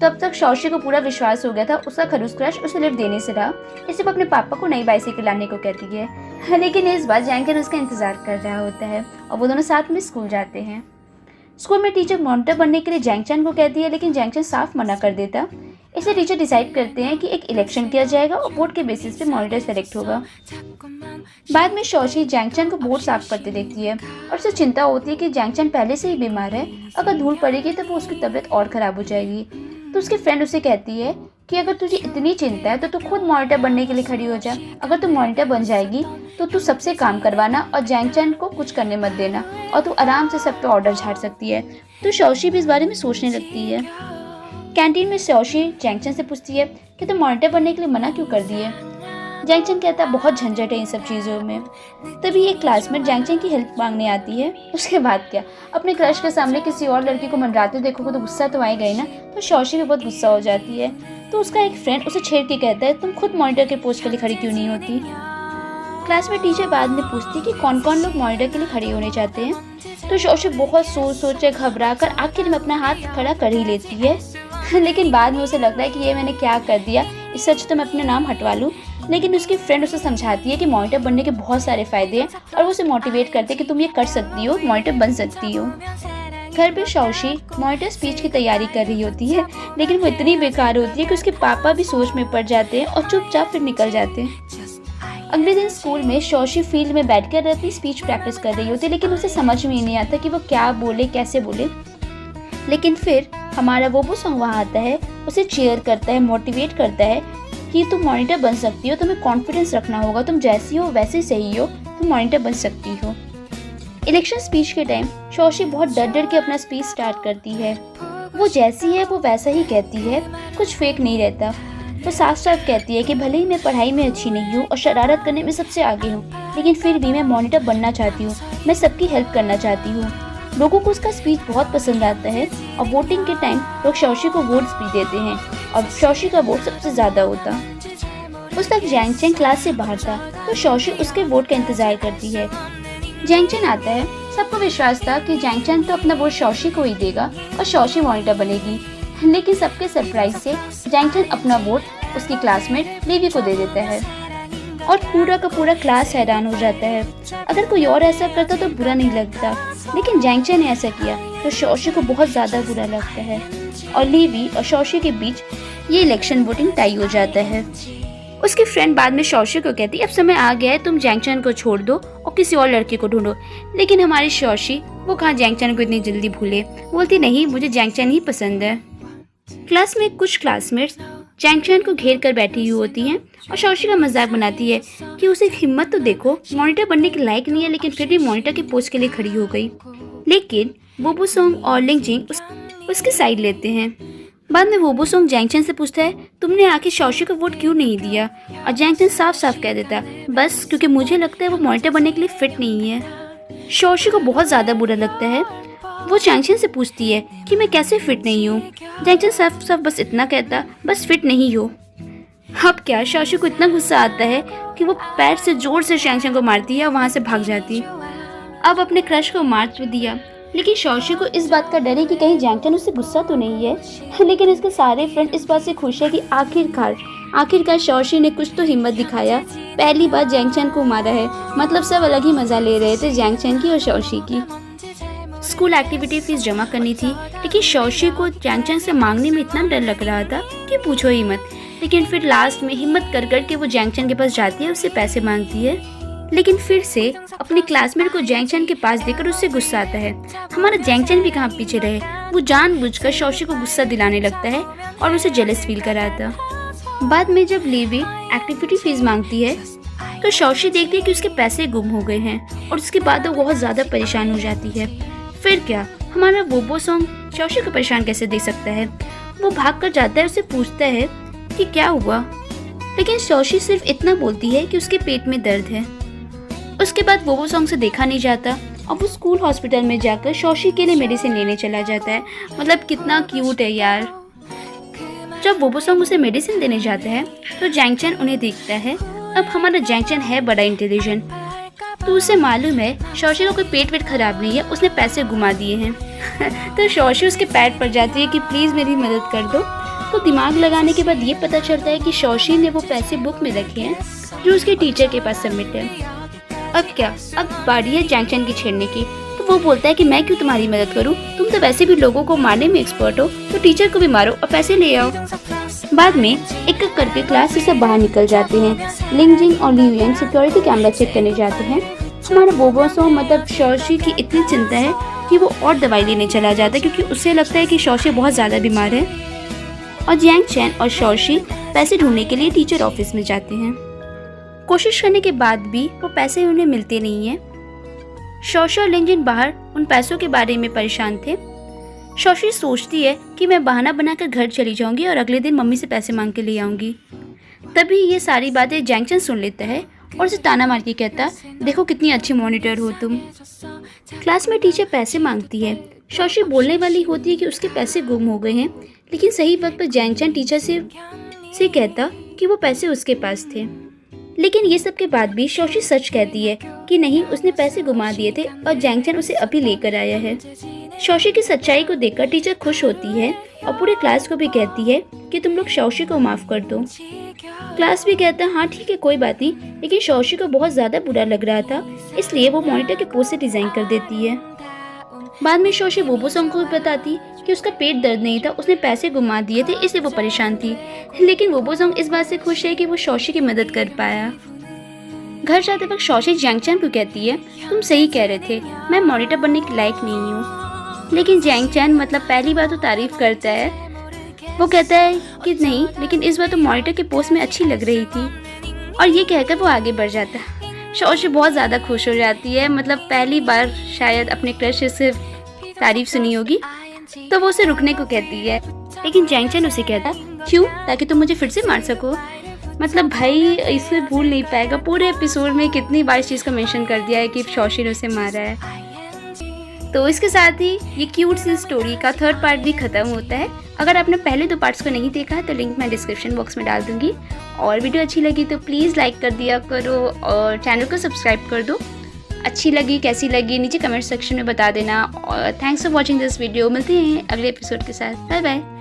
तब तक शौशी को पूरा विश्वास हो गया था उसका खड़ूस क्रश उसे लिफ्ट देने से रहा, इसलिए वो अपने पापा को नई बाइसाइकिल लाने को कहती है। लेकिन इस बार जैंगचन उसका इंतजार कर रहा होता है और वो दोनों साथ में स्कूल जाते हैं। स्कूल में टीचर मॉनिटर बनने के लिए जैंगचन को कहती है, लेकिन जैंगचन साफ मना कर देता। इसलिए टीचर डिसाइड करते हैं कि एक इलेक्शन किया जाएगा और वोट के बेसिस पे मॉनिटर सेलेक्ट होगा। बाद में शौशी जैंगचन को बोर्ड साफ करते देखती है और उसे चिंता होती है कि जैंगचन पहले से ही बीमार है, अगर धूल पड़ेगी तो वो उसकी तबीयत और ख़राब हो जाएगी। तो उसकी फ्रेंड उसे कहती है कि अगर तुझे इतनी चिंता है तो तू खुद मॉनिटर बनने के लिए खड़ी हो जा। अगर तू मॉनिटर बन जाएगी तो तू सबसे काम करवाना और जैंगचन को कुछ करने मत देना और तू आराम से सब पे ऑर्डर झाड़ सकती है। तो शौशी भी इस बारे में सोचने लगती है। कैंटीन में शौशी जैंगचन से पूछती है कि तुम मॉनिटर बनने के लिए मना क्यों कर दिए। जैंगचन कहता है बहुत झंझट है इन सब चीज़ों में। तभी एक क्लासमेट जैंगचन की हेल्प मांगने आती है। उसके बाद क्या, अपने क्रश के सामने किसी और लड़की को मनराते देखोगे तो गुस्सा तो आएगा ही ना। तो शौशी भी बहुत गुस्सा हो जाती है। तो उसका एक फ्रेंड उसे छेड़ के कहता है तुम खुद मॉनिटर के पोस्ट के लिए खड़ी क्यों नहीं होती। क्लास में टीचर बाद में पूछती कि कौन कौन लोग मॉनिटर के लिए खड़े होने चाहते हैं। तो शौशी बहुत सोचे घबरा कर आखिर में अपना हाथ खड़ा कर ही लेती है। लेकिन बाद में उसे लगता है कि ये मैंने क्या कर दिया, इससे अच्छा तो मैं अपना नाम हटवा लूँ। लेकिन उसकी फ्रेंड उसे समझाती है कि मॉनिटर बनने के बहुत सारे फ़ायदे हैं और वो उसे मोटिवेट करते हैं कि तुम ये कर सकती हो, मॉनिटर बन सकती हो। घर पे शौशी मॉनिटर स्पीच की तैयारी कर रही होती है, लेकिन वो इतनी बेकार होती है कि उसके पापा भी सोच में पड़ जाते हैं और चुपचाप फिर निकल जाते हैं। अगले दिन स्कूल में शौशी फील्ड में बैठकर अपनी स्पीच प्रैक्टिस कर रही होती है, लेकिन उसे समझ में ही नहीं आता कि वो क्या बोले, कैसे बोले। लेकिन फिर हमारा वो सॉन्ग वहाँ आता है, उसे चीयर करता है, मोटिवेट करता है कि तुम मॉनिटर बन सकती हो, तुम्हें कॉन्फिडेंस रखना होगा, तुम जैसी हो वैसे सही हो, तुम मॉनिटर बन सकती हो। इलेक्शन स्पीच के टाइम शौशी बहुत डर के अपना स्पीच स्टार्ट करती है। वो जैसी है वो वैसा ही कहती है, कुछ फेक नहीं रहता। वो साफ साफ कहती है कि भले ही मैं पढ़ाई में अच्छी नहीं हूँ और शरारत करने में सबसे आगे हूँ, लेकिन फिर भी मैं मॉनिटर बनना चाहती हूँ, मैं सबकी हेल्प करना चाहती हूँ। लोगों को उसका स्पीच बहुत पसंद आता है और वोटिंग के टाइम लोग शौशी को वोट्स भी देते हैं और शौशी का वोट सबसे ज़्यादा होता। उस तक जैंगचन क्लास से बाहर था, तो शौशी उसके वोट का इंतज़ार करती है। जैंगचन आता है। सबको विश्वास था कि जैंगचन तो अपना वोट शौशी को ही देगा और शौशी मॉनिटर बनेगी, लेकिन सबके सरप्राइज से जैंगचन अपना वोट उसकी क्लासमेट लीवी को दे देता है और पूरा का पूरा क्लास हैरान हो जाता है। अगर कोई और ऐसा करता तो बुरा नहीं लगता, लेकिन जैंगचन ने ऐसा किया तो शौशी को बहुत ज़्यादा बुरा लगता है और लीवी और शौशी के बीच ये इलेक्शन वोटिंग टाई हो जाता है। उसकी फ्रेंड बाद में शौशी को कहती अब समय आ गया है, तुम जैंगचन को छोड़ दो और किसी और लड़के को ढूंढो। लेकिन हमारी शौशी वो कहाँ जैंगचन को इतनी जल्दी भूले, बोलती नहीं मुझे जैंगचन ही पसंद है। क्लास में कुछ क्लासमेट्स जैंगचन को घेर कर बैठी हुई होती हैं और शौशी का मजाक बनाती है कि उसे हिम्मत तो देखो, मॉनिटर बनने के लायक नहीं है लेकिन फिर भी मॉनिटर के पोस्ट के लिए खड़ी हो गई। लेकिन वोबोसोंग और लिंगजिंग उसकी साइड लेते हैं। बाद में वोबोसोंग जैंगचन से पूछता है तुमने आखिर शौशी को वोट क्यों नहीं दिया, और जैंगचन साफ साफ कह देता बस क्योंकि मुझे लगता है वो मॉनिटर बनने के लिए फिट नहीं है। शौशी को बहुत ज़्यादा बुरा लगता है। वो जैंगचन से पूछती है कि मैं कैसे फिट नहीं हूँ। जैंगचन साफ साफ बस इतना कहता बस फिट नहीं हो। अब क्या, शौशी को इतना गुस्सा आता है कि वो पैर से जोर से जैंगचन को मारती है और वहाँ से भाग जाती। अब अपने क्रश को मार तो दिया, लेकिन शौशी को इस बात का डर है कि कहीं जैंगचन उससे गुस्सा तो नहीं है। लेकिन इसके सारे फ्रेंड इस बात से खुश है कि आखिरकार शौशी ने कुछ तो हिम्मत दिखाया, पहली बार जैंगचन को मारा है। मतलब सब अलग ही मजा ले रहे थे जैंगचन की और शौशी की। स्कूल एक्टिविटी फीस जमा करनी थी, लेकिन शौशी को जैंगचन से मांगने में इतना डर लग रहा था कि पूछो ही मत। लेकिन फिर लास्ट में हिम्मत कर के वो जैंगचन के पास जाती है, उससे पैसे मांगती है। लेकिन फिर से अपने क्लासमेट को जैंगचन के पास देकर उससे गुस्सा आता है। हमारा जैंगचन भी कहाँ पीछे रहे, वो जानबूझकर शौशी को गुस्सा दिलाने लगता है और उसे जेलस फील कराता। बाद में जब लीवी एक्टिविटी फीस मांगती है तो शौशी देखती है कि उसके पैसे गुम हो गए हैं और उसके बाद वो बहुत ज़्यादा परेशान हो जाती है। फिर क्या, हमारा वोबोसोंग शौशी को परेशान कैसे देख सकता है। वो भाग कर जाता है, उससे पूछता है कि क्या हुआ, लेकिन शौशी सिर्फ इतना बोलती है कि उसके पेट में दर्द है। उसके बाद वोबोसोंग से देखा नहीं जाता और वो स्कूल हॉस्पिटल में जाकर शौशी के लिए मेडिसिन लेने चला जाता है। मतलब कितना क्यूट है यार। जब वोबोसोंग उसे मेडिसिन देने जाता है तो जैंगचन उन्हें देखता है। अब हमारा जैंगचन है बड़ा इंटेलिजेंट, तो उसे मालूम है शौशी का कोई पेट वेट खराब नहीं है, उसने पैसे घुमा दिए हैं। तो शौशी उसके पैर पड़ जाती है कि प्लीज़ मेरी मदद कर दो। तो दिमाग लगाने के बाद ये पता चलता है कि शौशी ने वो पैसे बुक में रखे हैं जो उसके टीचर के पास सबमिट है। अब क्या, अब बारी है जैंग की छेड़ने की। तो वो बोलता है कि मैं क्यों तुम्हारी मदद करूं, तुम तो वैसे भी लोगों को मारने में एक्सपर्ट हो, तो टीचर को भी मारो और पैसे ले आओ। बाद में एक एक करके क्लास से सब बाहर निकल जाते हैं। लिंगजिंग और लिu यांग सिक्योरिटी कैमरा चेक करने जाते हैं। हमारा बोबो सॉन्ग मतलब शौशी की इतनी चिंता है कि वो और दवाई लेने चला जाता है, क्योंकि उसे लगता है कि शौशी बहुत ज़्यादा बीमार है। और जियांग चैन और शौशी पैसे ढूंढने के लिए टीचर ऑफिस में जाते हैं। कोशिश करने के बाद भी वो पैसे उन्हें मिलते नहीं हैं। शौशी और लिंगजिन बाहर उन पैसों के बारे में परेशान थे। शौशी सोचती है कि मैं बहाना बनाकर घर चली जाऊंगी और अगले दिन मम्मी से पैसे मांग के ले आऊंगी। तभी ये सारी बातें जैंग चैन सुन लेता है और उसे ताना मार के कहता, देखो कितनी अच्छी मॉनिटर हो तुम। क्लास में टीचर पैसे मांगती है। शौशी बोलने वाली होती है कि उसके पैसे गुम हो गए हैं, लेकिन सही वक्त पर जैंग चैन टीचर से कहता कि वो पैसे उसके पास थे। लेकिन ये सब के बाद भी शौशी सच कहती है कि नहीं, उसने पैसे गुमा दिए थे और जैंग चैन उसे अभी लेकर आया है। शौशी की सच्चाई को देखकर टीचर खुश होती है और पूरे क्लास को भी कहती है कि तुम लोग शौशी को माफ़ कर दो। क्लास भी कहता है हाँ ठीक है कोई बात नहीं, लेकिन शौशी को बहुत ज़्यादा बुरा लग रहा था, इसलिए वो मॉनिटर के पोस्ट से डिज़ाइन कर देती है। बाद में शौशी बोबो सॉन्ग को भी बताती कि उसका पेट दर्द नहीं था, उसने पैसे गुमा दिए थे इसलिए वो परेशान थी। लेकिन बोबो सॉन्ग इस बात से खुश है कि वो शौशी की मदद कर पाया। घर जाते वक्त शौशी जैंग चैन को कहती है, तुम सही कह रहे थे, मैं मॉनिटर बनने के लायक नहीं हूँ। लेकिन जैंग चैन मतलब पहली बार तो तारीफ करता है। वो कहता है कि नहीं, लेकिन इस बार तो मॉनिटर के पोस्ट में अच्छी लग रही थी, और ये कहकर वो आगे बढ़ जाता है। शौशी बहुत ज़्यादा खुश हो जाती है, मतलब पहली बार शायद अपने क्रश से तारीफ सुनी होगी, तो वो उसे रुकने को कहती है। लेकिन जैंग चैन उसे कहता, क्यों, ताकि तुम मुझे फिर से मार सको। मतलब भाई इसे भूल नहीं पाएगा, पूरे एपिसोड में कितनी बार इस चीज़ का मेंशन कर दिया है कि शौशी ने उसे मारा है। तो इसके साथ ही ये क्यूट सी स्टोरी का थर्ड पार्ट भी ख़त्म होता है। अगर आपने पहले 2 पार्ट्स को नहीं देखा है तो लिंक मैं डिस्क्रिप्शन बॉक्स में डाल दूँगी। और वीडियो अच्छी लगी तो प्लीज़ लाइक कर दिया करो और चैनल को सब्सक्राइब कर दो। अच्छी लगी कैसी लगी नीचे कमेंट सेक्शन में बता देना। और thanks for watching this video. मिलते हैं अगले एपिसोड के साथ। Bye bye.